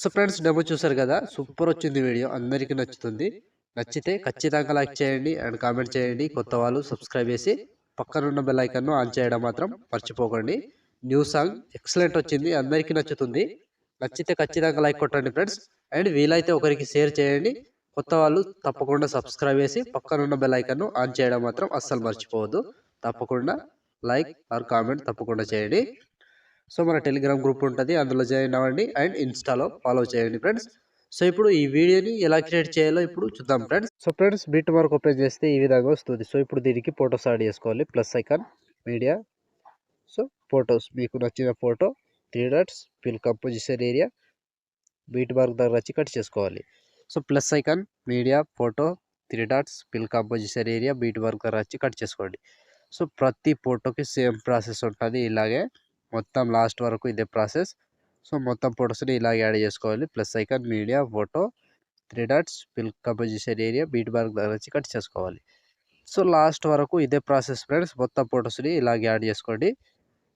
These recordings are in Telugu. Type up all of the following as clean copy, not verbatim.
సో ఫ్రెండ్స్ డెమో చూసారు కదా, సూపర్ వచ్చింది వీడియో, అందరికీ నచ్చుతుంది. నచ్చితే ఖచ్చితంగా లైక్ చేయండి అండ్ కామెంట్ చేయండి. కొత్త వాళ్ళు సబ్స్క్రైబ్ చేసి పక్కనున్న బెల్ ఐకాన్ ఆన్ చేయడం మాత్రం మర్చిపోకండి. న్యూ సాంగ్ ఎక్సలెంట్ వచ్చింది, అందరికీ నచ్చుతుంది. నచ్చితే ఖచ్చితంగా లైక్ కొట్టండి ఫ్రెండ్స్. అండ్ వీలైతే ఒకరికి షేర్ చేయండి. కొత్త వాళ్ళు తప్పకుండా సబ్స్క్రైబ్ చేసి పక్కనున్న బెల్ ఐకాన్ ఆన్ చేయడం మాత్రం అస్సలు మర్చిపోవద్దు. తప్పకుండా లైక్ ఆర్ కామెంట్ తప్పకుండా చేయండి. సో మన టెలిగ్రామ్ గ్రూప్ ఉంటుంది, అందులో జాయిన్ అవ్వండి అండ్ ఇన్స్టాలో ఫాలో చేయండి ఫ్రెండ్స్. సో ఇప్పుడు ఈ వీడియోని ఎలా క్రియేట్ చేయాలో ఇప్పుడు చూద్దాం friends. So friends beat mark open చేస్తే ఈ విధంగా వస్తుంది. సో ఇప్పుడు దీనికి ఫొటోస్ యాడ్ చేసుకోవాలి. Plus icon, media, so photos, మీకు నచ్చిన photo, 3 dots, fill composition area, beat mark దగ్గర వచ్చి కట్ చేసుకోవాలి. So plus icon, media, photo, 3 dots, fill composition area, beat mark దగ్గర వచ్చి కట్ చేసుకోండి. సో ప్రతి ఫోటోకి సేమ్ ప్రాసెస్ ఉంటుంది. ఇలాగే మొత్తం లాస్ట్ వరకు ఇదే ప్రాసెస్. సో మొత్తం ఫొటోస్ని ఇలాగే యాడ్ చేసుకోవాలి. Plus icon, media, photo, 3 dots, fill composition area, beat mark దగ్గర వచ్చి కట్ చేసుకోవాలి. సో లాస్ట్ వరకు ఇదే ప్రాసెస్ ఫ్రెండ్స్. మొత్తం ఫొటోస్ని ఇలాగే యాడ్ చేసుకోండి.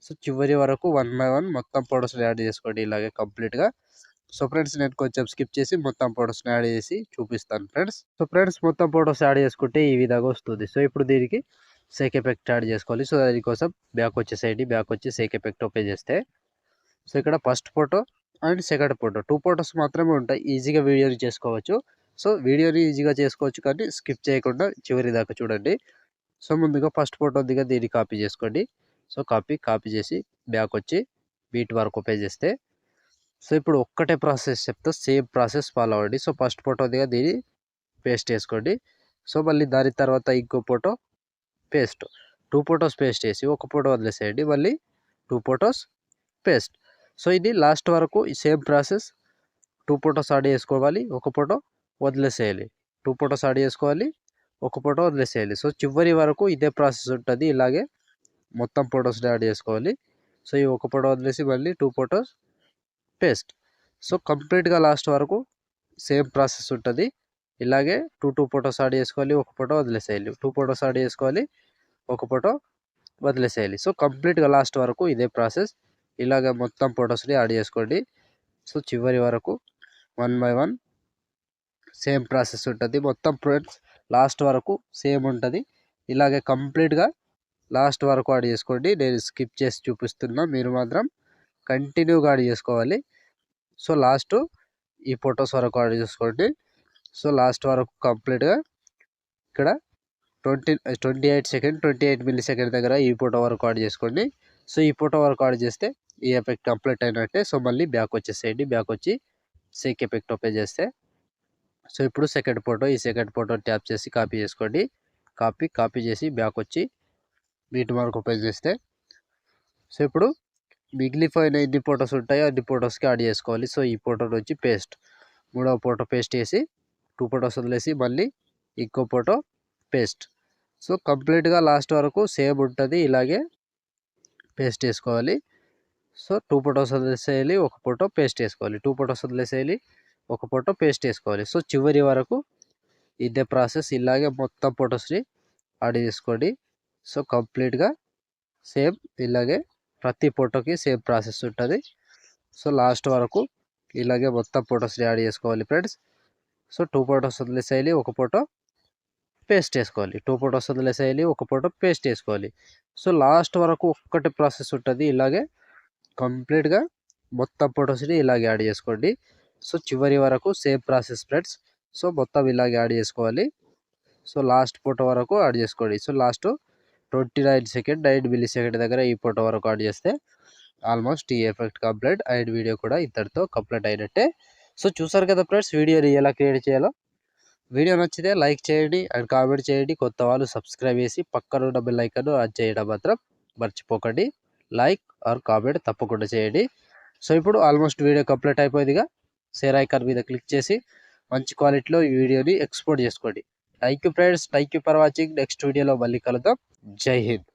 సో చివరి వరకు 1 బై 1 మొత్తం ఫొటోస్ని యాడ్ చేసుకోండి ఇలాగే కంప్లీట్గా. సో ఫ్రెండ్స్ నేను కొంచెం స్కిప్ చేసి మొత్తం ఫొటోస్ని యాడ్ చేసి చూపిస్తాను ఫ్రెండ్స్. సో ఫ్రెండ్స్ మొత్తం ఫొటోస్ యాడ్ చేసుకుంటే ఈ విధంగా వస్తుంది. సో ఇప్పుడు దీనికి సేక్ ఎఫెక్ట్ యాడ్ చేసుకోవాలి. సో దానికోసం బ్యాక్ వచ్చేసేయండి. బ్యాక్ వచ్చి సేక్ ఎఫెక్ట్ ఓపెన్ చేస్తే సో ఇక్కడ first photo and second photo 2 photos మాత్రమే ఉంటాయి. ఈజీగా వీడియోని చేసుకోవచ్చు. సో వీడియోని ఈజీగా చేసుకోవచ్చు, కానీ స్కిప్ చేయకుండా చివరి దాకా చూడండి. సో ముందుగా ఫస్ట్ ఫోటో దిగా దీన్ని కాపీ చేసుకోండి. సో కాపీ చేసి బ్యాక్ వచ్చి బీట్ మార్క్ ఓపెన్ చేస్తే సో ఇప్పుడు ఒక్కటే ప్రాసెస్ చెప్తా, సేమ్ ప్రాసెస్ ఫాలో అవ్వండి. సో ఫస్ట్ ఫోటో దిగా దీన్ని పేస్ట్ చేసుకోండి. సో మళ్ళీ దాని తర్వాత ఇంకో ఫోటో పేస్ట్, 2 ఫొటోస్ పేస్ట్ చేసి ఒక ఫోటో వదిలేసేయండి. మళ్ళీ 2 ఫొటోస్ పేస్ట్. సో ఇది లాస్ట్ వరకు సేమ్ ప్రాసెస్. 2 ఫొటోస్ యాడ్ చేసుకోవాలి, ఒక ఫోటో వదిలేసేయాలి. 2 ఫొటోస్ యాడ్ చేసుకోవాలి, ఒక ఫోటో వదిలేసేయాలి. సో చివరి వరకు ఇదే ప్రాసెస్ ఉంటుంది. ఇలాగే మొత్తం ఫొటోస్ని యాడ్ చేసుకోవాలి. సో ఈ ఒక ఫోటో వదిలేసి మళ్ళీ 2 ఫొటోస్ పేస్ట్. సో కంప్లీట్గా లాస్ట్ వరకు సేమ్ ప్రాసెస్ ఉంటుంది. ఇలాగే 2 ఫొటోస్ యాడ్ చేసుకోవాలి, ఒక ఫోటో వదిలేసేయాలి. 2 ఫొటోస్ యాడ్ చేసుకోవాలి, ఒక ఫోటో వదిలేసేయాలి. సో కంప్లీట్గా లాస్ట్ వరకు ఇదే ప్రాసెస్. ఇలాగ మొత్తం ఫొటోస్ని యాడ్ చేసుకోండి. సో చివరి వరకు 1 బై 1 సేమ్ ప్రాసెస్ ఉంటుంది. మొత్తం ఫ్రెండ్స్ లాస్ట్ వరకు సేమ్ ఉంటుంది. ఇలాగే కంప్లీట్గా లాస్ట్ వరకు యాడ్ చేసుకోండి. నేను స్కిప్ చేసి చూపిస్తున్నా, మీరు మాత్రం కంటిన్యూగా యాడ్ చేసుకోవాలి. సో లాస్ట్ ఈ ఫొటోస్ వరకు యాడ్ చేసుకోండి. సో లాస్ట్ వరకు కంప్లీట్గా ఇక్కడ 28 మిల్లీ సెకండ్ దగ్గర ఈ ఫోటో వరకు యాడ్ చేసుకోండి. సో ఈ ఫోటో వరకు యాడ్ చేస్తే ఈ ఎఫెక్ట్ కంప్లీట్ అయినట్టే. సో మళ్ళీ బ్యాక్ వచ్చేసేయండి. బ్యాక్ వచ్చి సేక్ ఎఫెక్ట్ ఓపెన్ చేస్తే సో ఇప్పుడు సెకండ్ ఫోటో, ఈ సెకండ్ ఫోటో ట్యాప్ చేసి కాపీ చేసుకోండి. కాపీ చేసి బ్యాక్ వచ్చి బీట్ మార్క్ ఓపెన్ చేస్తే సో ఇప్పుడు మిగిలిపోయిన ఎన్ని ఫొటోస్ ఉంటాయో అన్ని ఫొటోస్కి యాడ్ చేసుకోవాలి. సో ఈ ఫోటో నుంచి పేస్ట్, మూడవ ఫోటో పేస్ట్ చేసి 2 ఫొటోస్ వదిలేసి మళ్ళీ ఇంకో ఫోటో పేస్ట్. సో కంప్లీట్గా లాస్ట్ వరకు సేమ్ ఉంటుంది. ఇలాగే పేస్ట్ చేసుకోవాలి. సో 2 ఫొటోస్ వదిలేసేయాలి, ఒక ఫోటో పేస్ట్ చేసుకోవాలి. 2 ఫొటోస్ వదిలేసేయాలి, ఒక ఫోటో పేస్ట్ చేసుకోవాలి. సో చివరి వరకు ఇదే ప్రాసెస్. ఇలాగే మొత్తం ఫొటోస్ని యాడ్ చేసుకోండి. సో కంప్లీట్గా సేమ్ ఇలాగే ప్రతి ఫోటోకి సేమ్ ప్రాసెస్ ఉంటుంది. సో లాస్ట్ వరకు ఇలాగే మొత్తం ఫొటోస్ని యాడ్ చేసుకోవాలి ఫ్రెండ్స్. సో 2 ఫొటోస్ వదిలేసేయాలి, ఒక ఫోటో పేస్ట్ చేసుకోవాలి. 2 ఫొటోస్ వదిలేసేయాలి, ఒక ఫోటో పేస్ట్ చేసుకోవాలి. సో లాస్ట్ వరకు ఒక్కటే ప్రాసెస్ ఉంటుంది. ఇలాగే కంప్లీట్గా మొత్తం ఫొటోస్ని ఇలాగే యాడ్ చేసుకోండి. సో చివరి వరకు సేమ్ ప్రాసెస్ ఫ్రెండ్స్. సో మొత్తం ఇలాగే యాడ్ చేసుకోవాలి. సో లాస్ట్ ఫోటో వరకు యాడ్ చేసుకోండి. సో లాస్ట్ 9 మిల్లీ సెకండ్ దగ్గర ఈ ఫోటో వరకు యాడ్ చేస్తే ఆల్మోస్ట్ ఈ ఎఫెక్ట్ కంప్లీట్ అండ్ వీడియో కూడా ఇంతటితో కంప్లీట్ అయినట్టే. సో చూసారు కదా ఫ్రెండ్స్ వీడియోని ఎలా క్రియేట్ చేయాలో. వీడియో నచ్చితే లైక్ చేయండి అండ్ కామెంట్ చేయండి. కొత్త వాళ్ళు సబ్స్క్రైబ్ చేసి పక్కన ఉన్న బెల్ ఐకాన్ ఆన్ చేయడం మాత్రం మర్చిపోకండి. లైక్ ఆర్ కామెంట్ తప్పకుండా చేయండి. సో ఇప్పుడు ఆల్మోస్ట్ వీడియో కంప్లీట్ అయిపోయిందిగా. షేర్ ఐకాన్ మీద క్లిక్ చేసి మంచి క్వాలిటీలో ఈ వీడియోని ఎక్స్పోర్ట్ చేసుకోండి. Thank you friends, thank you for watching. Next వీడియోలో మళ్ళీ కలుద్దాం. జై హింద్.